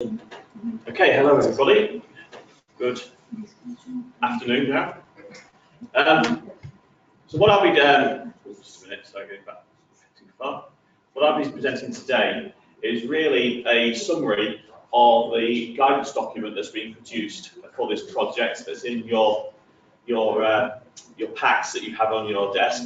Okay, hello everybody. Good afternoon now. So what I'll be doing, just a minute, so I go back too far. What I'll be presenting today is really a summary of the guidance document that's been produced for this project that's in your packs that you have on your desk.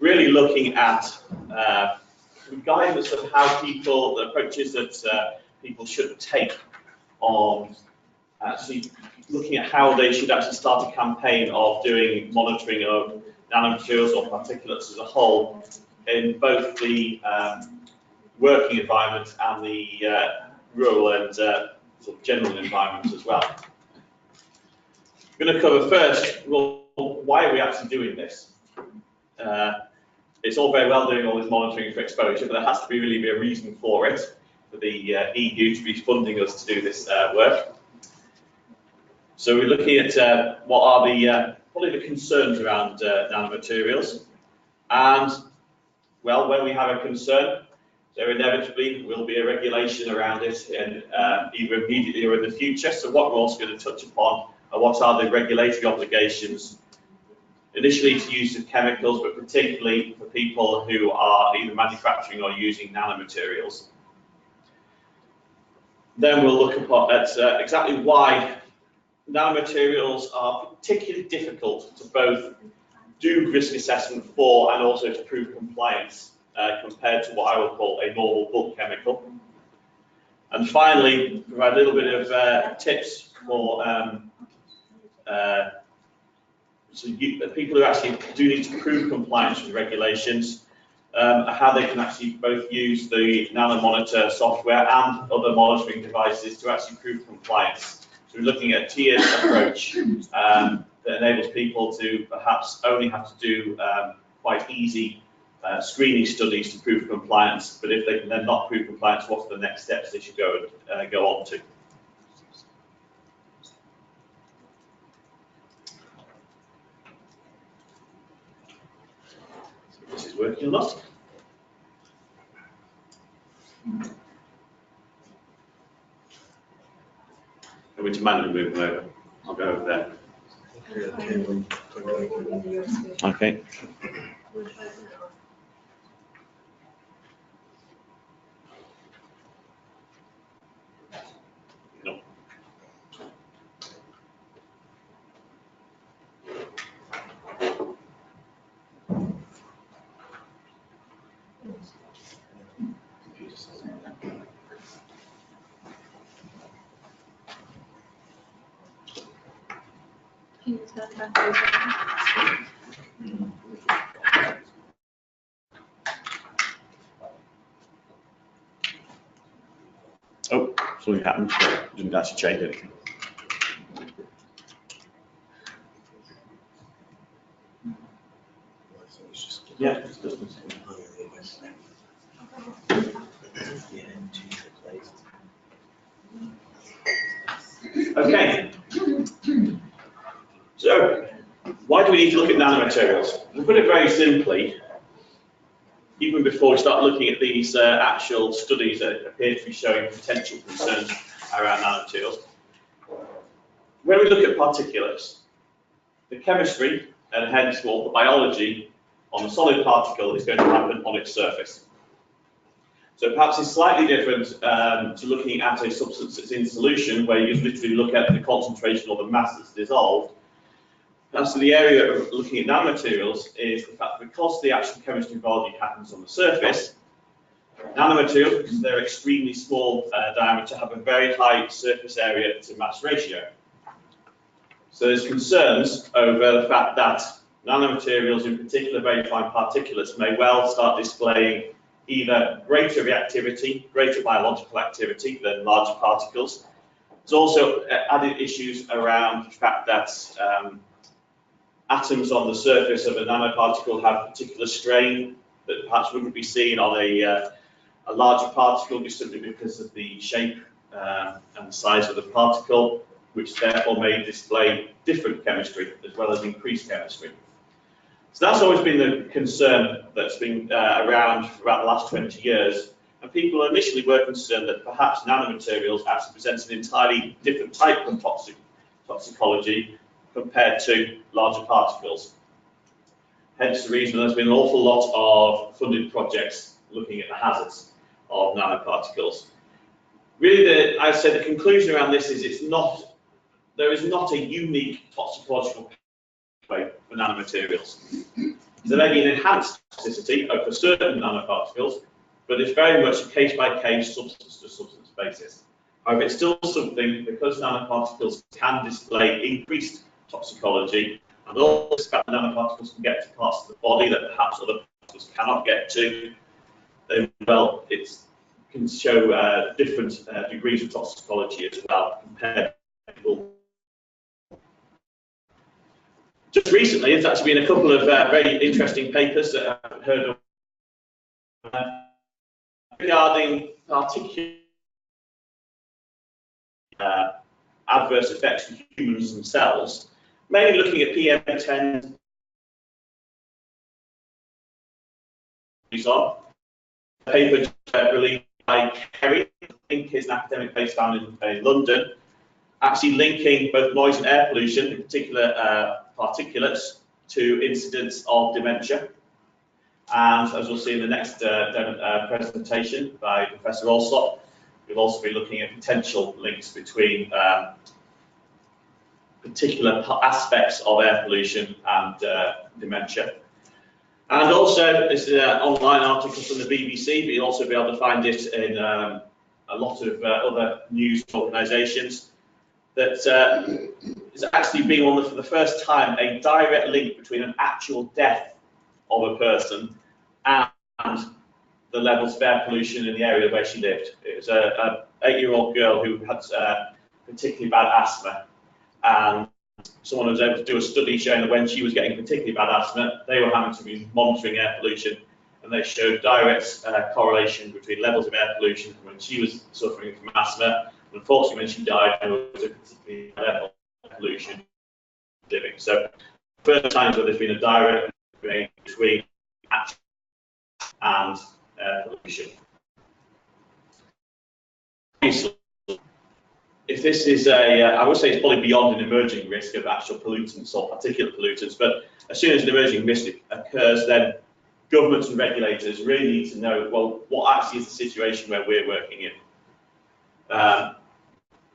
Really looking at the guidance of how people, the approaches that people should take on actually looking at how they should actually start a campaign of doing monitoring of nanomaterials or particulates as a whole in both the working environment and the rural and sort of general environments as well. I'm going to cover first, well, why are we actually doing this? It's all very well doing all this monitoring for exposure, but there has to really be a reason for it, for the EU to be funding us to do this work. So we're looking at what are the probably the concerns around nanomaterials, and well, when we have a concern, there inevitably will be a regulation around it, and either immediately or in the future. So what we're also going to touch upon are what are the regulatory obligations, initially to use of chemicals, but particularly for people who are either manufacturing or using nanomaterials. Then we'll look at exactly why nanomaterials are particularly difficult to both do risk assessment for and also to prove compliance compared to what I would call a normal bulk chemical. And finally, provide a little bit of tips for people who actually do need to prove compliance with regulations, how they can actually both use the NanoMONITOR software and other monitoring devices to actually prove compliance. So we're looking at a tiered approach that enables people to perhaps only have to do quite easy screening studies to prove compliance, but if they can then not prove compliance, what are the next steps they should go on to? This is working a lot. I'm going to manually move them over. I'll go over there. Okay. No. Oh, something happened. Didn't actually change anything. Yeah. Okay. So, why do we need to look at nanomaterials? To put it very simply, even before we start looking at these actual studies that appear to be showing potential concerns around nanomaterials, when we look at particulates, the chemistry and hence the biology on the solid particle is going to happen on its surface. So perhaps it's slightly different to looking at a substance that's in solution, where you literally look at the concentration or the mass that's dissolved. And so the area of looking at nanomaterials is the fact that because the actual chemistry biology happens on the surface, nanomaterials, because they're extremely small diameter, have a very high surface area to mass ratio. So there's concerns over the fact that nanomaterials, in particular very fine particulates, may well start displaying either greater reactivity, greater biological activity than larger particles. There's also added issues around the fact that atoms on the surface of a nanoparticle have particular strain that perhaps wouldn't be seen on a larger particle, just simply because of the shape and the size of the particle, which therefore may display different chemistry as well as increased chemistry. So that's always been the concern that's been around for about the last 20 years, and people initially were concerned that perhaps nanomaterials actually present an entirely different type of toxicology compared to larger particles. Hence the reason there's been an awful lot of funded projects looking at the hazards of nanoparticles. Really, I said the conclusion around this is there is not a unique toxicological pathway for nanomaterials. There may be an enhanced toxicity over certain nanoparticles, but it's very much a case-by-case, substance-to-substance basis. However, it's still something, because nanoparticles can display increased toxicology, and also that nanoparticles can get to parts of the body that perhaps other particles cannot get to, then, well, it can show different degrees of toxicology as well compared to people. Just recently, there's actually been a couple of very interesting papers that I've heard of regarding particular adverse effects on humans themselves, mainly looking at PM10. A paper released by Kerry, I think is an academic base found in London, actually linking both noise and air pollution, in particular particulates, to incidents of dementia. And as we'll see in the next presentation by Professor Alsop, we'll also be looking at potential links between particular aspects of air pollution and dementia. And also, this is an online article from the BBC, but you'll also be able to find it in a lot of other news organisations, that is actually being on for the first time a direct link between an actual death of a person and the levels of air pollution in the area where she lived. It was an 8-year-old girl who had particularly bad asthma, and someone was able to do a study showing that when she was getting particularly bad asthma, they were having to be monitoring air pollution, and they showed direct correlation between levels of air pollution when she was suffering from asthma. Unfortunately, when she died, there was a particularly high level of pollution living. So, first times where there's been a direct link between action and air pollution. If this is I would say it's probably beyond an emerging risk of actual pollutants or particulate pollutants, but as soon as an emerging risk occurs, then governments and regulators really need to know, well, what actually is the situation where we're working in.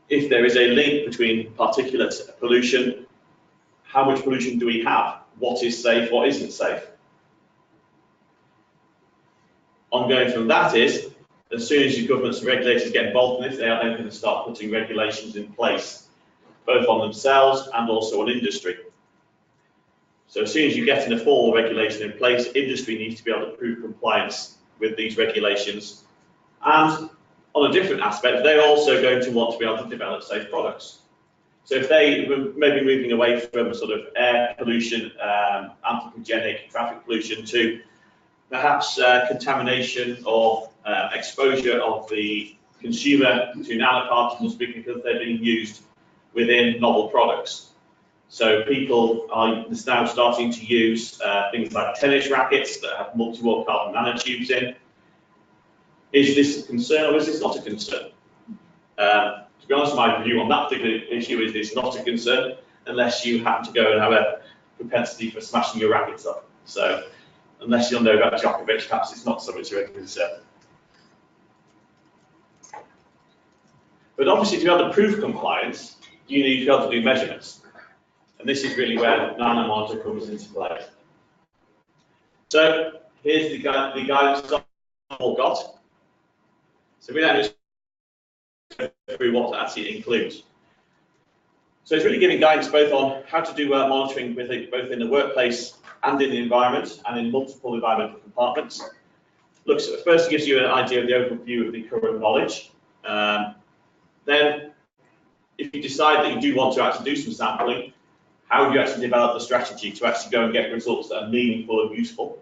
If there is a link between particulate pollution, how much pollution do we have? What is safe, what isn't safe? Ongoing from that is, as soon as your governments and regulators get involved in this, they are then going to start putting regulations in place, both on themselves and also on industry. So as soon as you get in a formal regulation in place, industry needs to be able to prove compliance with these regulations. And on a different aspect, they're also going to want to be able to develop safe products. So if they may be moving away from sort of air pollution, anthropogenic traffic pollution, to perhaps contamination or exposure of the consumer to nanoparticles because they're being used within novel products. So people are now starting to use things like tennis rackets that have multi-wall carbon nanotubes in. Is this a concern or is this not a concern? To be honest, my view on that particular issue is it's not a concern unless you happen to go and have a propensity for smashing your rackets up. So unless you'll know about Djokovic, perhaps it's not so much of a concern. But obviously, to be able to prove compliance, you need to be able to do measurements. And this is really where NanoMONITOR comes into play. So here's the guidance I've all got. So we now just go through what that actually includes. So it's really giving guidance both on how to do monitoring both in the workplace and in the environment and in multiple environmental compartments. First gives you an idea of the overview of the current knowledge. Then, if you decide that you do want to actually do some sampling, how do you actually develop the strategy to actually go and get results that are meaningful and useful?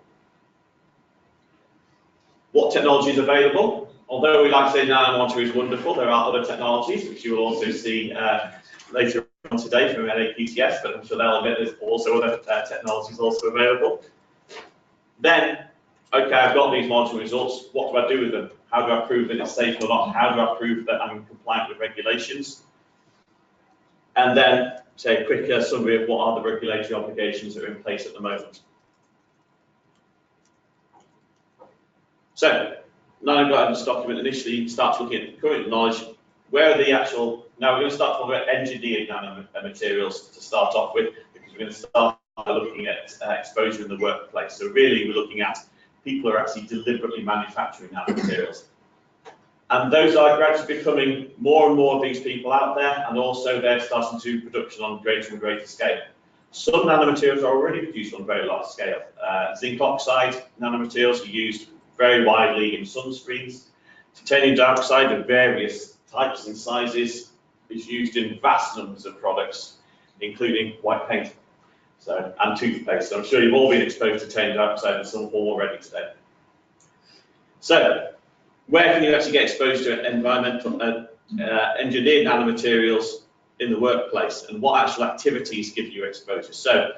What technology is available? Although we like to say NanoMONITOR is wonderful, there are other technologies, which you will also see later on today from NAPTS, but I'm sure they'll admit there's also other technologies also available. Then, okay, I've got these monitoring results, what do I do with them? How do I prove that it's safe or not? How do I prove that I'm compliant with regulations? And then say a quick summary of what are the regulatory obligations that are in place at the moment. So, Nano Guidance document initially starts looking at current knowledge. Where are the actual, now we're going to start talking about engineered nanomaterials to start off with, because we're going to start looking at exposure in the workplace. So really we're looking at people who are actually deliberately manufacturing nanomaterials. And those are gradually becoming more and more of these people out there, and also they're starting to do production on greater and greater scale. Some nanomaterials are already produced on a very large scale. Zinc oxide nanomaterials are used very widely in sunscreens. Titanium dioxide of various types and sizes is used in vast numbers of products, including white paint and toothpaste. So I'm sure you've all been exposed to titanium dioxide in some form already today. So, where can you actually get exposed to environmental engineered nanomaterials in the workplace, and what actual activities give you exposure? So,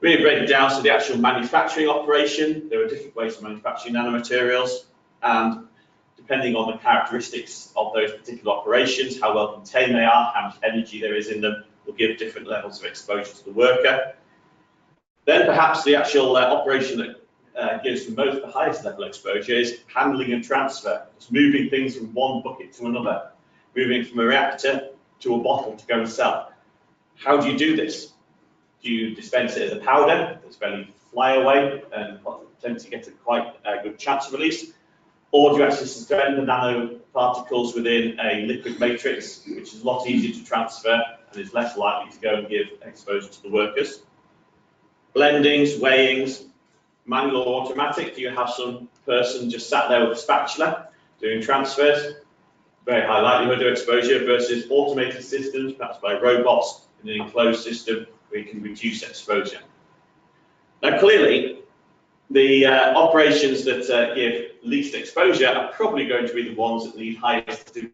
really break it down to the actual manufacturing operation. There are different ways of manufacturing nanomaterials, and depending on the characteristics of those particular operations, how well contained they are, how much energy there is in them, will give different levels of exposure to the worker. Then perhaps the actual operation that gives the highest level of exposure is handling and transfer. It's moving things from one bucket to another, moving from a reactor to a bottle to go and sell. How do you do this? Do you dispense it as a powder that's very fly away and tend to get a quite good chance of release? Or do you actually suspend the nanoparticles within a liquid matrix, which is a lot easier to transfer and is less likely to go and give exposure to the workers? Blendings, weighings, manual or automatic. Do you have some person just sat there with a spatula doing transfers? Very high likelihood of exposure, versus automated systems, perhaps by robots in an enclosed system where you can reduce exposure. Now clearly, the operations that give least exposure are probably going to be the ones that need highest degree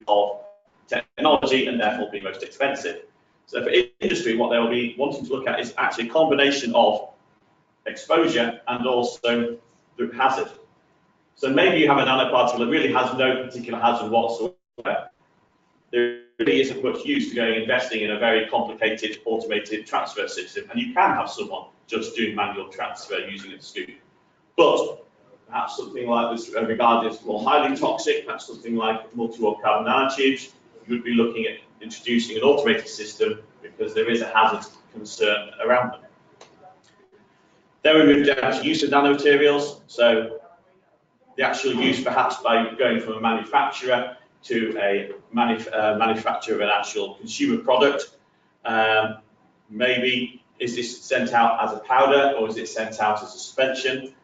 of technology and therefore be most expensive. So for industry, what they'll be wanting to look at is actually a combination of exposure and also the hazard. So maybe you have a nanoparticle that really has no particular hazard whatsoever. There really isn't much use to going investing in a very complicated automated transfer system, and you can have someone just doing manual transfer using a scoop. But perhaps something like this regarded as more highly toxic, perhaps something like multi-wall carbon nanotubes, you would be looking at introducing an automated system because there is a hazard concern around them. Then we move down to use of nanomaterials. So the actual use perhaps by going from a manufacturer to a manufacturer of an actual consumer product. Maybe is this sent out as a powder or is it sent out as a suspension?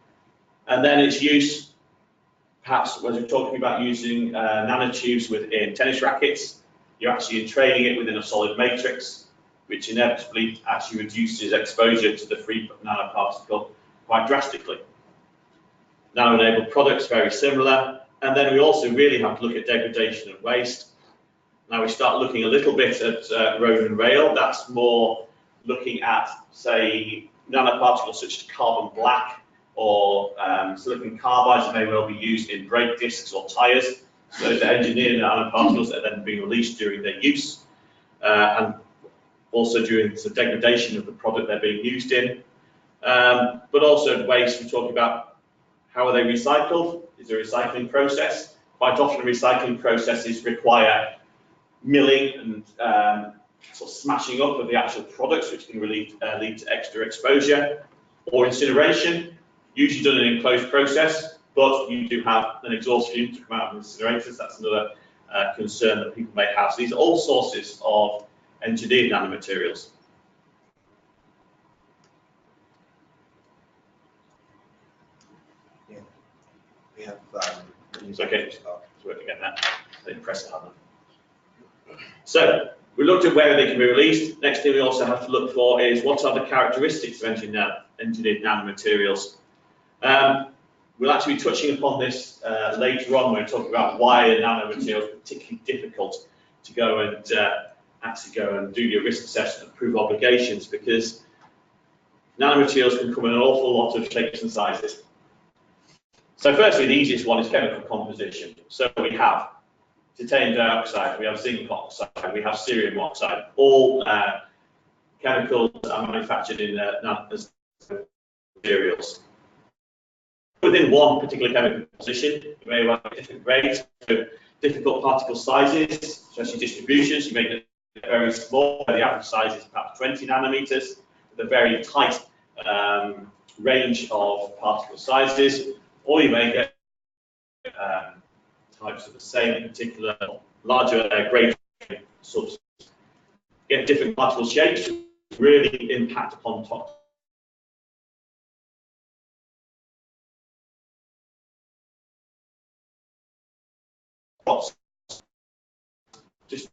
And then its use, perhaps when we're talking about using nanotubes within tennis rackets, you're actually entraining it within a solid matrix, which inevitably actually reduces exposure to the free nanoparticle quite drastically. Nano-enabled products, very similar. And then we also really have to look at degradation and waste. Now we start looking a little bit at road and rail. That's more looking at, say, nanoparticles such as carbon black or silicon carbides that may well be used in brake discs or tires. So the engineered nanoparticles that are then being released during their use, and also during the degradation of the product they're being used in. But also waste, we're talking about how are they recycled? Is there a recycling process? Quite often recycling processes require milling and sort of smashing up of the actual products, which can lead to extra exposure, or incineration, usually done in an enclosed process, but you do have an exhaust fume to come out of incinerators. That's another concern that people may have. So these are all sources of engineered nanomaterials. Yeah, we have. It's okay. It's working again now. Then press it on. So we looked at where they can be released. Next thing we also have to look for is what are the characteristics of engineered nanomaterials. We'll actually be touching upon this later on when we talk about why a nanomaterial is particularly difficult to go and actually go and do your risk assessment and prove obligations, because nanomaterials can come in an awful lot of shapes and sizes. So firstly, the easiest one is chemical composition. So we have titanium dioxide, we have zinc oxide, we have cerium oxide, all chemicals are manufactured in materials. Within one particular chemical composition, you may have different grades, so difficult particle sizes, especially distributions. You make them very small, the average size is perhaps 20 nanometers, with a very tight range of particle sizes, or you may get types of the same particular larger grade substance. Get different particle shapes, really impact upon toxicity. Just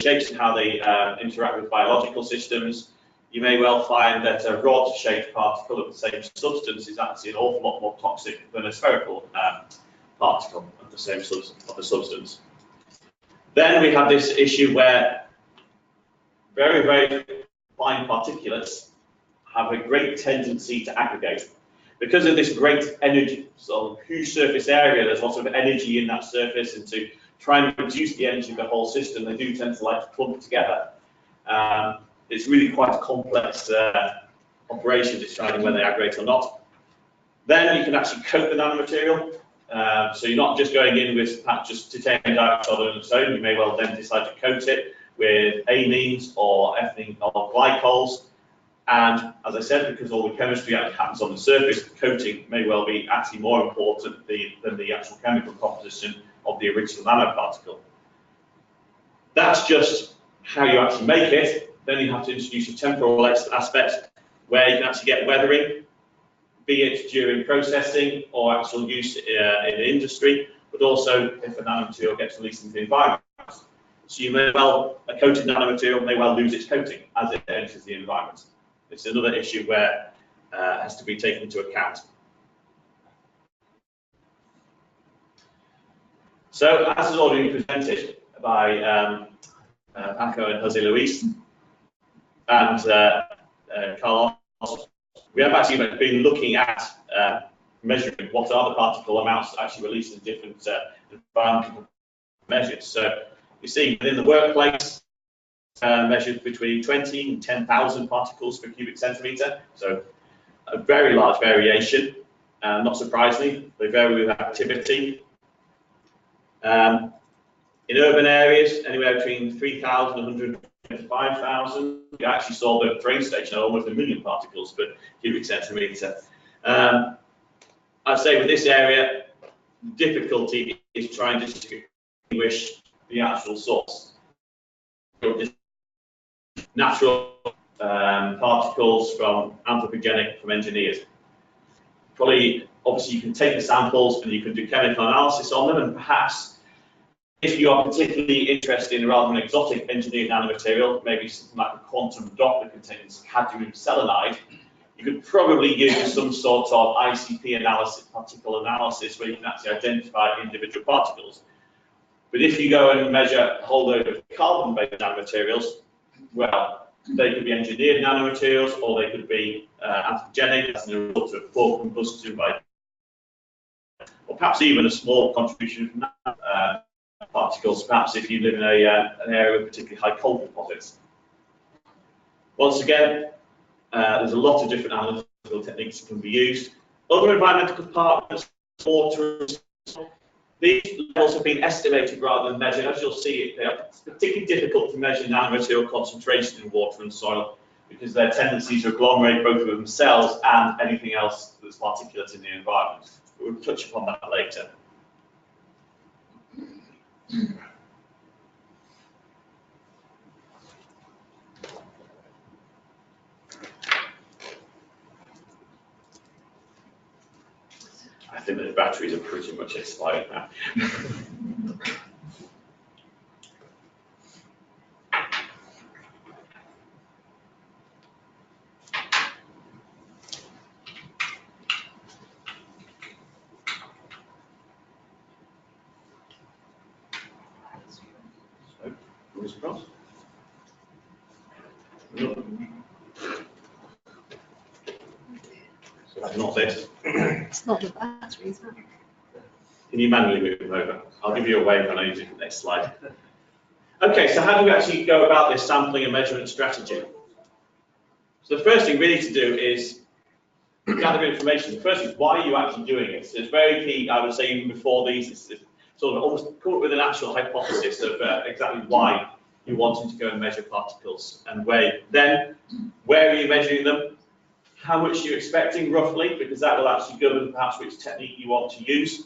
shapes and how they interact with biological systems. You may well find that a rod-shaped particle of the same substance is actually an awful lot more toxic than a spherical particle of the same substance. Then we have this issue where very, very fine particulates have a great tendency to aggregate. Because of this great energy, so huge surface area, there's lots of energy in that surface, and to try and reduce the energy of the whole system, they do tend to like to clump together. It's really quite a complex operation deciding whether they aggregate or not. Then you can actually coat the nanomaterial. So you're not just going in with perhaps just titanium dioxide on its own. You may well then decide to coat it with amines or ethylene or glycols. And as I said, because all the chemistry happens on the surface, the coating may well be actually more important than the actual chemical composition of the original nanoparticle. That's just how you actually make it. Then you have to introduce a temporal aspect where you can actually get weathering, be it during processing or actual use in industry, but also if a nanomaterial gets released into the environment. So you may well, a coated nanomaterial may well lose its coating as it enters the environment. It's another issue where it has to be taken into account. So as has already been presented by Paco and Jose Luis and Carlos, we have actually been looking at measuring what are the particle amounts actually released in different environmental measures. So you see within the workplace, measured between 20 and 10,000 particles per cubic centimetre, so a very large variation. Not surprisingly, they vary with activity. In urban areas, anywhere between 3,000 and 125,000. You actually saw the train station almost 1 million particles per cubic centimetre. I'd say with this area, the difficulty is trying to distinguish the actual source. Natural particles from anthropogenic, from engineered. Probably, obviously, you can take the samples and you can do chemical analysis on them, and perhaps if you are particularly interested in rather than exotic engineered nanomaterial, maybe something like a quantum dot that contains cadmium selenide, you could probably use some sort of ICP analysis, particle analysis, where you can actually identify individual particles. But if you go and measure a whole load of carbon-based nanomaterials, well, they could be engineered nanomaterials, or they could be anthropogenic as a result of poor combustion by, or perhaps even a small contribution from particles, perhaps if you live in an area with particularly high coal deposits. Once again, there's a lot of different analytical techniques that can be used. Other environmental compartments, water, these levels have been estimated rather than measured. As you'll see, it's particularly difficult to measure nanomaterial concentration in water and soil because their tendency to agglomerate both of themselves and anything else that's particulate in the environment. We'll touch upon that later. I think the batteries are pretty much expired now. So that's not it. It's not the batteries, huh? Can you manually move them over? I'll give you a wave when I use it for the next slide. Okay, so how do we actually go about this sampling and measurement strategy? So the first thing really to do is gather information. The first is, why are you actually doing it? So it's very key, I would say, even before these, it's sort of almost come up with an actual hypothesis of exactly why you're wanting to go and measure particles, and where are you measuring them, how much you're expecting roughly, because that will actually govern perhaps which technique you want to use.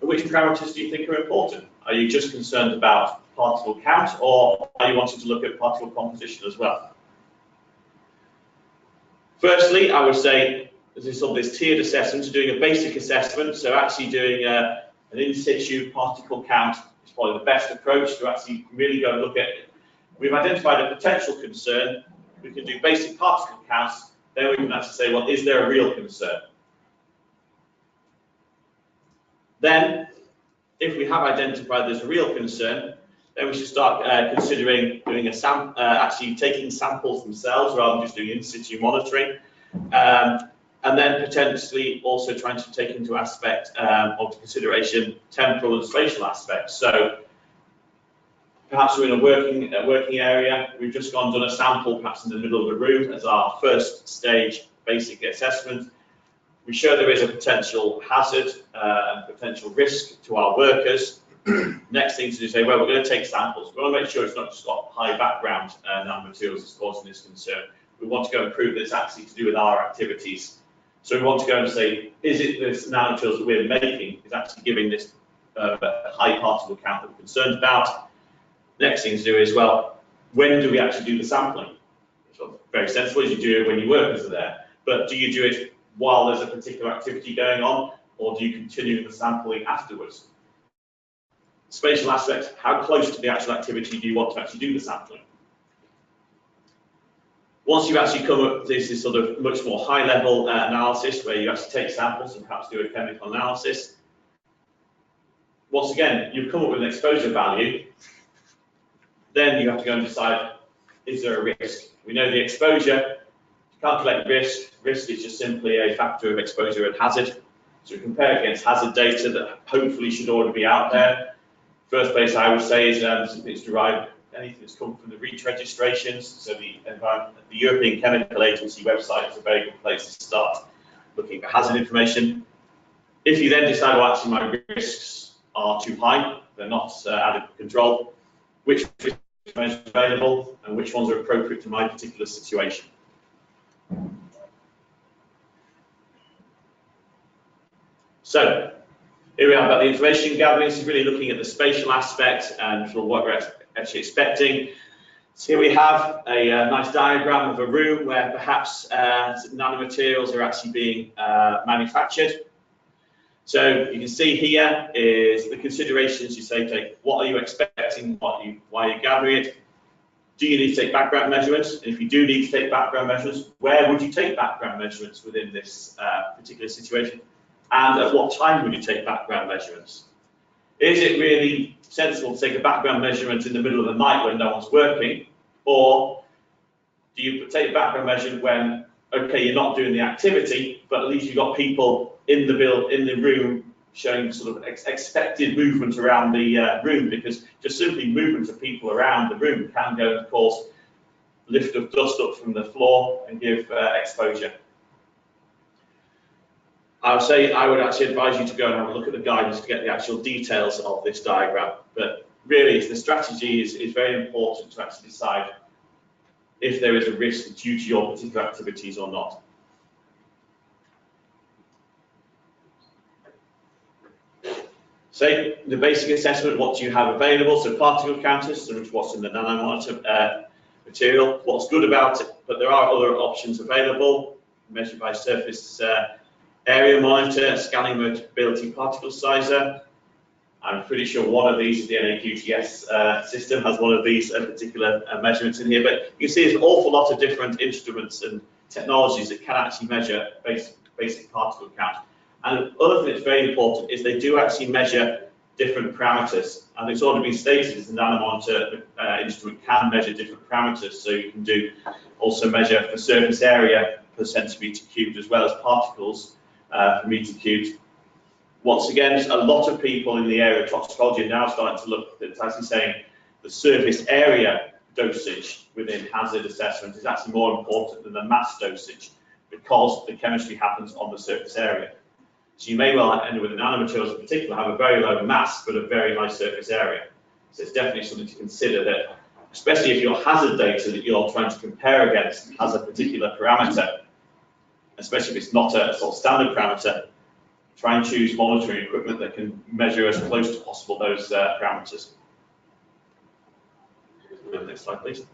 Which parameters do you think are important? Are you just concerned about particle count, or are you wanting to look at particle composition as well? Firstly, I would say there's sort of this tiered assessment, so doing a basic assessment, so actually doing an in-situ particle count is probably the best approach to actually really go and look at it. We've identified a potential concern, we can do basic particle counts, then we can actually say, well, is there a real concern? Then, if we have identified there's a real concern, then we should start considering doing actually taking samples themselves rather than just doing in-situ monitoring, and then potentially also trying to take into consideration temporal and spatial aspects. So perhaps we're in a working area, we've just gone and done a sample perhaps in the middle of the room as our first stage basic assessment. We show there is a potential hazard and potential risk to our workers. Next thing to do is say, well, we're going to take samples. We want to make sure it's not just got high background nanomaterials that's causing this concern. We want to go and prove that it's actually to do with our activities. So we want to go and say, is it this nanomaterials that we're making is actually giving this high particle count that we're concerned about? Next thing to do is, well, when do we actually do the sampling? So very sensible is you do it when your workers are there, but do you do it while there's a particular activity going on, or do you continue the sampling afterwards? Spatial aspects, how close to the actual activity do you want to actually do the sampling? Once you actually come up, this is sort of much more high level analysis where you actually take samples and perhaps do a chemical analysis. Once again, you've come up with an exposure value, then you have to go and decide, is there a risk? We know the exposure, to calculate risk is just simply a factor of exposure and hazard. So we compare against hazard data that hopefully should already be out there. First place I would say is something that's derived, anything that's come from the REACH registrations. So the European Chemical Agency website is a very good place to start looking for hazard information. If you then decide, well, actually my risks are too high, they're not adequate control, which measures are available and which ones are appropriate to my particular situation. So here we are about the information gathering. This is really looking at the spatial aspect and for what we're actually expecting. So here we have a nice diagram of a room where perhaps nanomaterials are actually being manufactured. So you can see here is the considerations you say, take what are you expecting, why are you gathering it? Do you need to take background measurements? And if you do need to take background measurements, where would you take background measurements within this particular situation? And at what time would you take background measurements? Is it really sensible to take a background measurement in the middle of the night when no one's working? Or do you take a background measurement when, okay, you're not doing the activity, but at least you've got people in the room showing sort of expected movement around the room, because just simply movement of people around the room can go and cause lift of dust up from the floor and give exposure. I would actually advise you to go and have a look at the guidance to get the actual details of this diagram. But really, the strategy is very important to actually decide if there is a risk due to your particular activities or not. So the basic assessment, what do you have available? So particle counters, which what's in the NanoMONITOR material, what's good about it, but there are other options available, measured by surface area monitor, scanning mobility particle sizer. I'm pretty sure one of these is the NAQTS system has one of these particular measurements in here, but you can see there's an awful lot of different instruments and technologies that can actually measure basic particle count. And the other thing that's very important is they do actually measure different parameters. And it's already been stated that the NanoMONITOR instrument can measure different parameters. So you can also measure for surface area per centimeter cubed as well as particles. per meter cubed. Once again, a lot of people in the area of toxicology are now starting to look at actually saying the surface area dosage within hazard assessment is actually more important than the mass dosage, because the chemistry happens on the surface area. So you may well end up with the nanomaterials in particular have a very low mass but a very high surface area. So it's definitely something to consider, that especially if your hazard data that you're trying to compare against has a particular parameter, especially if it's not a sort of standard parameter, try and choose monitoring equipment that can measure as close as possible those parameters. Next slide, please.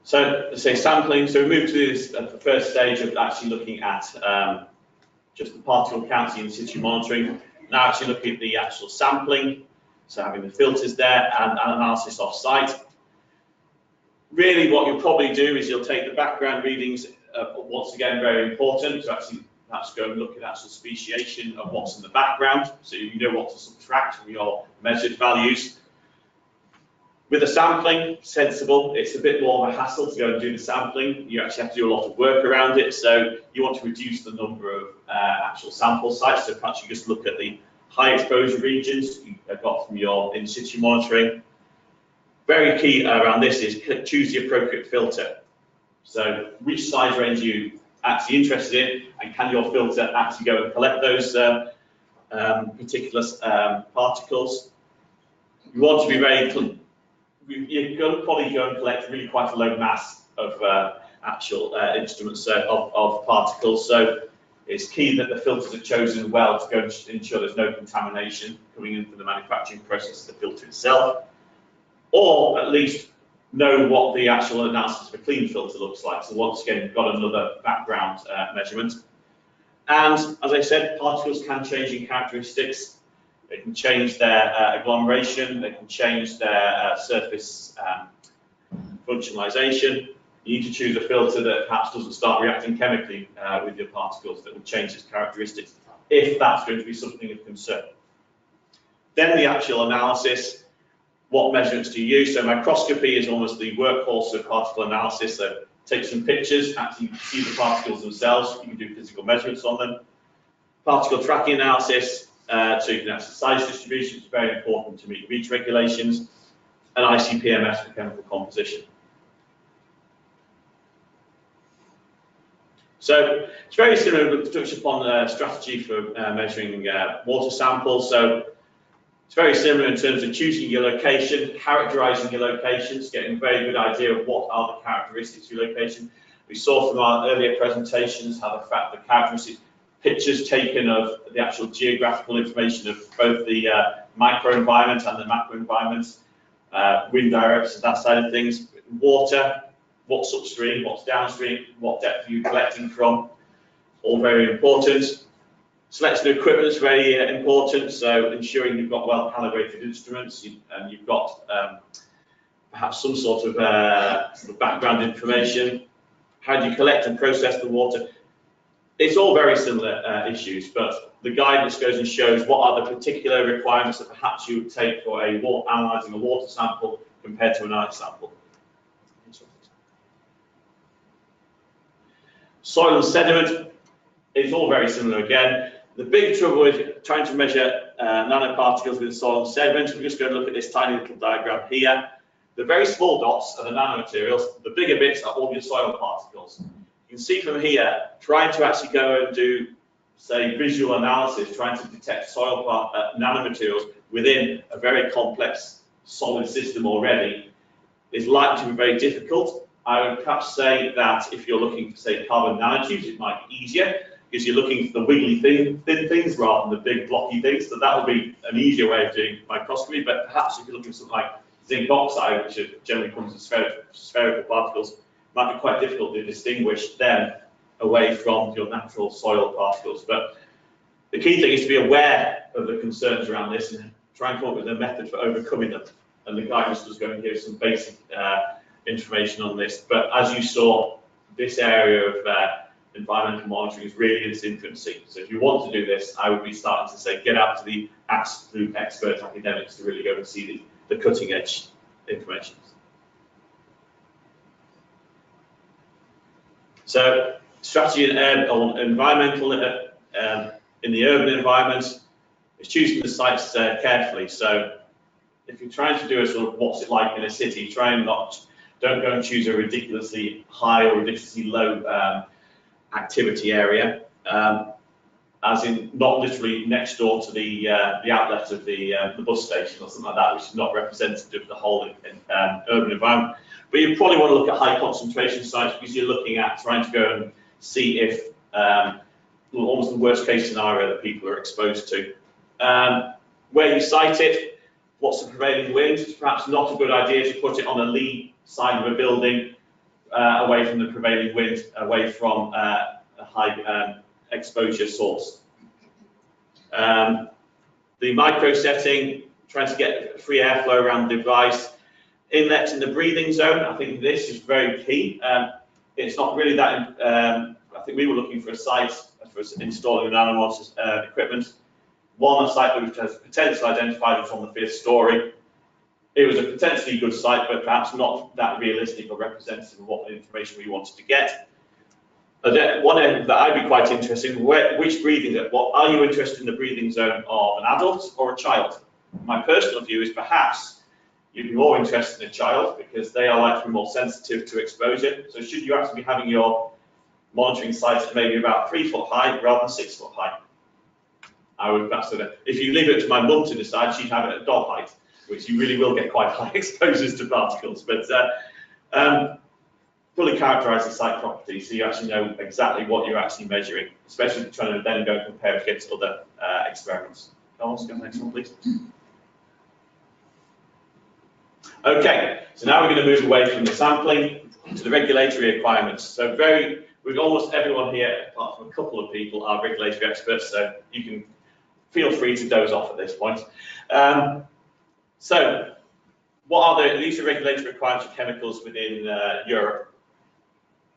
So, let's say sampling. So we move to this at the first stage of actually looking at just the particle counts in situ monitoring. Now actually looking at the actual sampling, so having the filters there and analysis off-site. Really, what you'll probably do is you'll take the background readings, once again very important, to actually perhaps go and look at actual speciation of what's in the background, so you know what to subtract from your measured values. With the sampling, sensible, it's a bit more of a hassle to go and do the sampling. You actually have to do a lot of work around it, so you want to reduce the number of actual sample sites, so perhaps you just look at the high exposure regions you got from your in situ monitoring. Very key around this is choose the appropriate filter. So which size range are you actually interested in, and can your filter actually go and collect those particular particles? You want to be very, you're going to probably go and collect really quite a low mass of actual instruments of particles. So it's key that the filters are chosen well to go and ensure there's no contamination coming into the manufacturing process of the filter itself, or at least know what the actual analysis of a clean filter looks like. So once again, you've got another background measurement. And as I said, particles can change in characteristics. They can change their agglomeration, they can change their surface functionalization. You need to choose a filter that perhaps doesn't start reacting chemically with your particles, that will change its characteristics, if that's going to be something of concern. Then the actual analysis. What measurements do you use? So microscopy is almost the workhorse of particle analysis. So take some pictures, actually see the particles themselves. You can do physical measurements on them. Particle tracking analysis, so you can actually size distribution, which is very important to meet REACH regulations, and ICP-MS for chemical composition. So it's very similar, but touch upon strategy for measuring water samples. So it's very similar in terms of choosing your location, characterizing your locations, getting a very good idea of what are the characteristics of your location. We saw from our earlier presentations how the fact that characteristics, pictures taken of the actual geographical information of both the microenvironment and the macroenvironment, wind directions, that side of things, water, what's upstream, what's downstream, what depth are you collecting from, all very important. Selection of equipment is very important, so ensuring you've got well calibrated instruments and you've got perhaps some sort of background information. How do you collect and process the water? It's all very similar issues, but the guidance goes and shows what are the particular requirements that perhaps you would take for analysing a water sample compared to an ice sample. Soil and sediment, it's all very similar again. The big trouble with trying to measure nanoparticles with soil and sediment, we're just going to look at this tiny little diagram here. The very small dots are the nanomaterials, the bigger bits are all your soil particles. You can see from here, trying to actually go and do, say, visual analysis, trying to detect soil nanomaterials within a very complex solid system already is likely to be very difficult. I would perhaps say that if you're looking for, say, carbon nanotubes, it might be easier, because you're looking for the wiggly thin things rather than the big blocky things. So that would be an easier way of doing microscopy. But perhaps if you're looking for something like zinc oxide, which generally comes in spherical particles, it might be quite difficult to distinguish them away from your natural soil particles. But the key thing is to be aware of the concerns around this and try and come up with a method for overcoming them. And the guidance was going to give some basic information on this. But as you saw, this area of environmental monitoring is really in its infancy. So if you want to do this, I would be starting to say, get out to the absolute expert academics to really go and see the cutting edge information. So strategy in environmental in the urban environment is choosing the sites carefully. So if you're trying to do a sort of what's it like in a city, don't go and choose a ridiculously high or ridiculously low activity area, as in not literally next door to the outlet of the bus station or something like that, which is not representative of the whole urban environment. But you probably want to look at high concentration sites because you're looking at trying to go and see if almost the worst case scenario that people are exposed to. Where you site it, what's the prevailing wind? It's perhaps not a good idea to put it on a lee side of a building, away from the prevailing wind, away from a high exposure source. The micro setting, trying to get free airflow around the device. Inlet in the breathing zone, I think this is very key. It's not really that, I think we were looking for a site for installing NanoMONITOR equipment. A site which has potentially identified it on the 5th story. It was a potentially good site, but perhaps not that realistic or representative of what the information we wanted to get. One end that I'd be quite interested in, which breathing zone, are you interested in the breathing zone of an adult or a child? My personal view is perhaps you'd be more interested in a child because they are likely to be more sensitive to exposure. So should you actually be having your monitoring sites at maybe about 3 foot high rather than 6 foot high? I would perhaps sort of, if you leave it to my mum to decide, she'd have it at dog height, which you really will get quite high exposures to particles. But fully characterize the site property so you actually know exactly what you're actually measuring, especially if you're trying to then go and compare it against other experiments. Go to the next one, please. Okay, so now we're going to move away from the sampling to the regulatory requirements. So with almost everyone here, apart from a couple of people, are regulatory experts, so you can feel free to doze off at this point. So what are these are regulatory requirements for chemicals within Europe?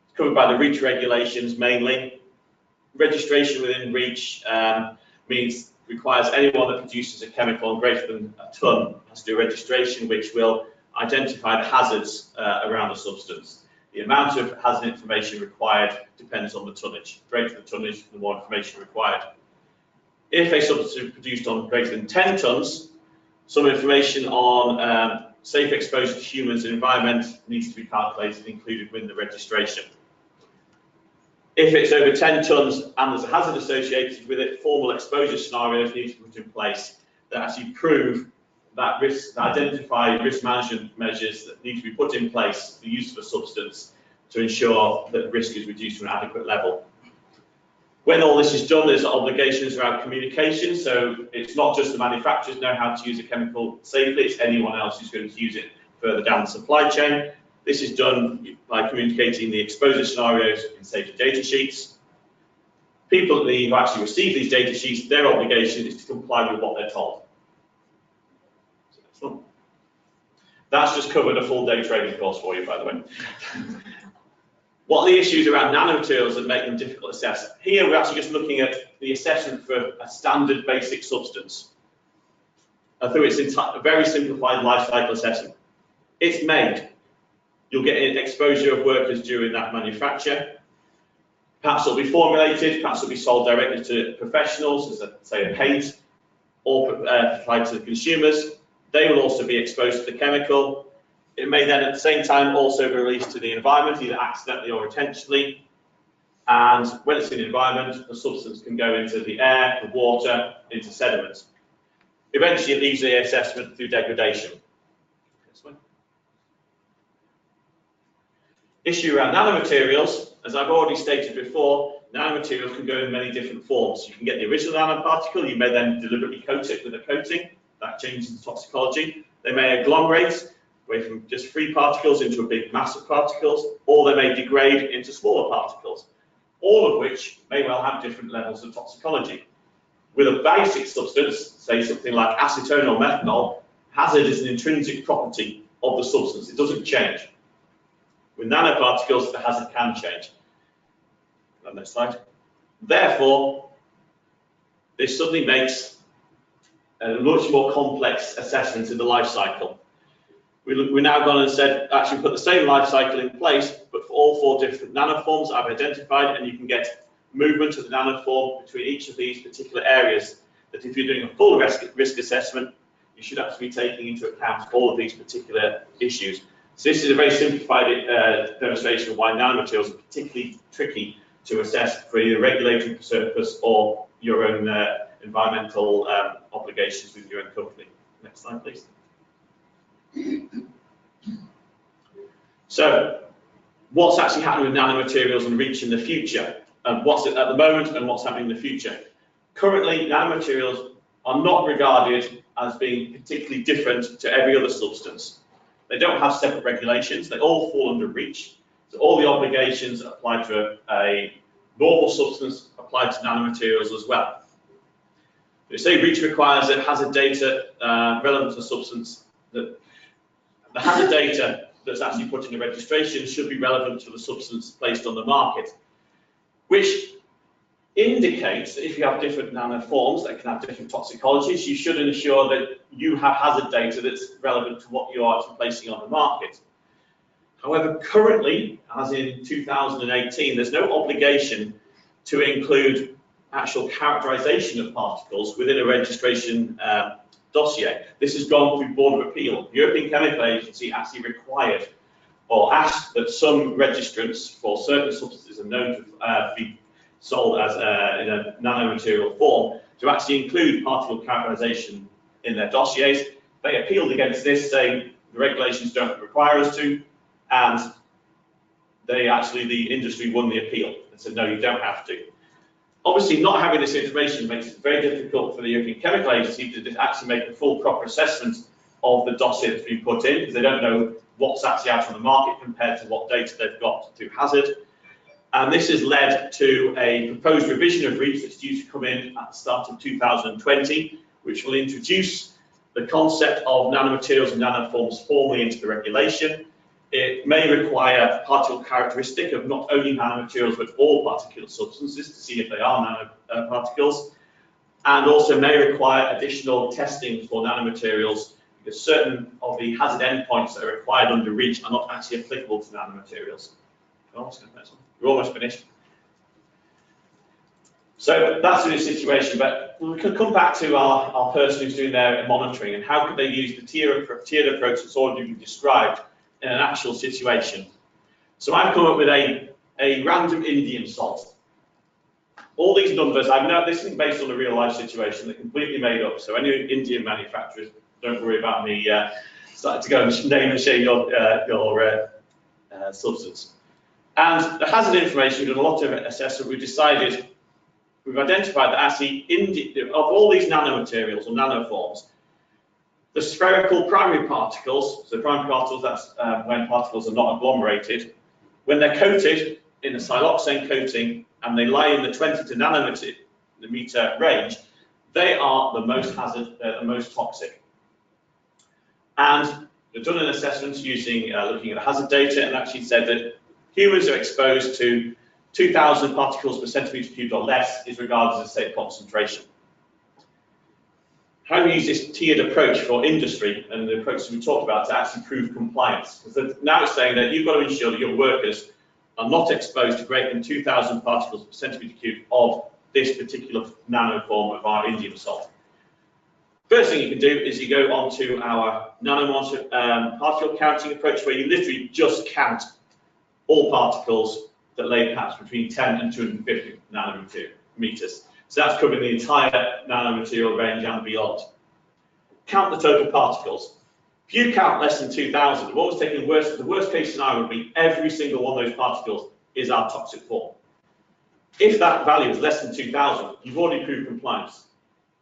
It's covered by the REACH regulations mainly. Registration within REACH requires anyone that produces a chemical greater than a ton has to do a registration which will identify the hazards around the substance. The amount of hazard information required depends on the tonnage. The greater the tonnage, the more information required. If a substance is produced on greater than 10 tons, some information on safe exposure to humans and environment needs to be calculated and included within the registration. If it's over 10 tons and there's a hazard associated with it, formal exposure scenarios need to be put in place that actually prove that risk, that identify risk management measures that need to be put in place for the use of a substance to ensure that the risk is reduced to an adequate level. When all this is done, there's obligations around communication, so it's not just the manufacturers know how to use a chemical safely, it's anyone else who's going to use it further down the supply chain. This is done by communicating the exposure scenarios in safety data sheets. People who actually receive these data sheets, their obligation is to comply with what they're told. That's just covered a full day training course for you, by the way. What are the issues around nanomaterials that make them difficult to assess? Here we're actually just looking at the assessment for a standard basic substance through its very simplified life cycle assessment. It's made. You'll get an exposure of workers during that manufacture. Perhaps it'll be formulated, perhaps it'll be sold directly to professionals, as say a paint, or applied to the consumers. They will also be exposed to the chemical. It may then at the same time also be released to the environment, either accidentally or intentionally. And when it's in the environment, the substance can go into the air, the water, into sediments. Eventually it leaves the assessment through degradation. Issue around nanomaterials, as I've already stated before, nanomaterials can go in many different forms. You can get the original nanoparticle, you may then deliberately coat it with a coating, that changes the toxicology. They may agglomerate away from just free particles into a big mass of particles, or they may degrade into smaller particles, all of which may well have different levels of toxicology. With a basic substance, say something like acetone or methanol, hazard is an intrinsic property of the substance, it doesn't change. With nanoparticles, the hazard can change. Next slide. Therefore, this suddenly makes a much more complex assessment in the life cycle. we're now gone and said, actually put the same life cycle in place, but for all 4 different nanoforms I've identified, and you can get movement of the nanoform between each of these particular areas, that if you're doing a full risk assessment, you should actually be taking into account all of these particular issues. So this is a very simplified demonstration of why nanomaterials are particularly tricky to assess for either regulatory purpose or your own environmental obligations with your own company. Next slide, please. So, what's actually happening with nanomaterials and REACH in the future? And what's it at the moment and what's happening in the future? Currently, nanomaterials are not regarded as being particularly different to every other substance. They don't have separate regulations. They all fall under REACH. So all the obligations apply to a normal substance apply to nanomaterials as well. They say REACH requires that hazard data relevant to the substance, that the hazard data that's actually put in the registration should be relevant to the substance placed on the market, which indicates that if you have different nanoforms that can have different toxicologies, you should ensure that you have hazard data that's relevant to what you are actually placing on the market. However, currently, as in 2018, there's no obligation to include actual characterization of particles within a registration dossier. This has gone through Board of Appeal. The European Chemical Agency actually required or asked that some registrants for certain substances are known to be sold as in a nanomaterial form to actually include particle characterization in their dossiers. They appealed against this, saying the regulations don't require us to, and the industry won the appeal and said, no, you don't have to. Obviously, not having this information makes it very difficult for the European Chemical Agency to actually make a full proper assessment of the dossier that's been put in, because they don't know what's actually out on the market compared to what data they've got through hazard. And this has led to a proposed revision of REACH that's due to come in at the start of 2020, which will introduce the concept of nanomaterials and nanoforms formally into the regulation. It may require particle characteristic of not only nanomaterials but all particulate substances to see if they are nanoparticles, and also may require additional testing for nanomaterials because certain of the hazard endpoints that are required under REACH are not actually applicable to nanomaterials. We're almost finished. So that's the situation, but we can come back to our person who's doing their monitoring and how could they use the tiered approach that's already been described in an actual situation. So I've come up with a random Indian salt. All these numbers, I know this isn't based on a real life situation, they're completely made up. So any Indian manufacturers, don't worry about me starting to go and name and shame your substance. And the hazard information, we've done a lot of assessment, we've identified that actually of all these nanomaterials or nanoforms, the spherical primary particles, so primary particles, that's when particles are not agglomerated, when they're coated in a siloxane coating and they lie in the 20 to nanometer range, they are the most hazard, they're the most toxic. And we've done an assessment using looking at the hazard data and actually said that humans are exposed to 2,000 particles per centimetre cubed or less is regarded as a safe concentration. How do we use this tiered approach for industry and the approach that we talked about to actually prove compliance? Because now it's saying that you've got to ensure that your workers are not exposed to greater than 2,000 particles per centimetre cubed of this particular nanoform of our Indian salt. First thing you can do is you go onto our NanoMONITOR particle counting approach, where you literally just count all particles that lay perhaps between 10 and 250 nanometers. So that's covering the entire nanomaterial range and beyond. Count the total particles. If you count less than 2,000, what was taken worse, the worst case scenario would be every single one of those particles is our toxic form. If that value is less than 2,000, you've already proved compliance.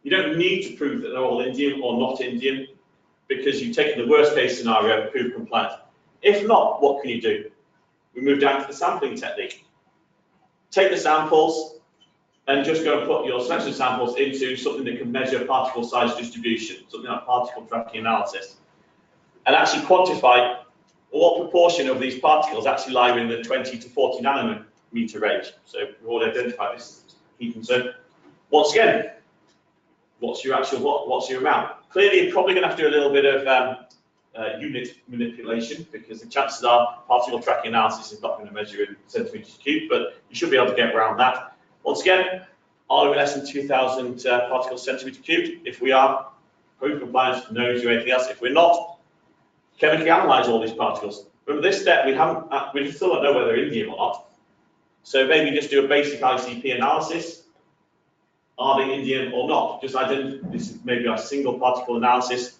You don't need to prove that they're all Indian or not Indian because you've taken the worst case scenario and proved compliance. If not, what can you do? We move down to the sampling technique. Take the samples and just go and put your selection samples into something that can measure particle size distribution, something like particle tracking analysis, and actually quantify what proportion of these particles actually lie in the 20 to 40 nanometer range. So we've already identified this as a key concern. Once again, what's your amount? Clearly, you're probably going to have to do a little bit of unit manipulation, because the chances are particle tracking analysis is not going to measure in centimeters cubed, but you should be able to get around that. Once again, are we less than 2,000 particles centimeter cubed? If we are, group compliance, no use or anything else. If we're not, chemically analyze all these particles. Remember this step, we still don't know whether they're indium or not. So maybe just do a basic ICP analysis. Are they indium or not? Just identify, this is maybe a single particle analysis.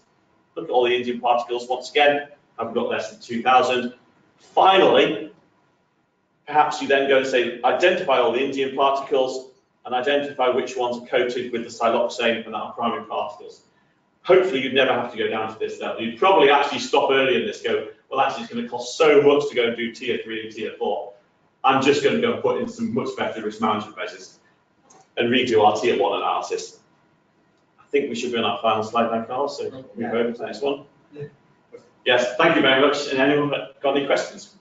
Look at all the indium particles. Once again, I've got less than 2,000. Finally, perhaps you then go and say, identify all the indium particles and identify which ones are coated with the siloxane and that are primary particles. Hopefully you'd never have to go down to this level. You'd probably actually stop early in this, go, well, actually it's going to cost so much to go and do tier 3 and tier 4. I'm just going to go and put in some much better risk management measures and redo our tier 1 analysis. I think we should be on our final slide now, Carl, so move over to the next one. Yes, thank you very much. And anyone got any questions?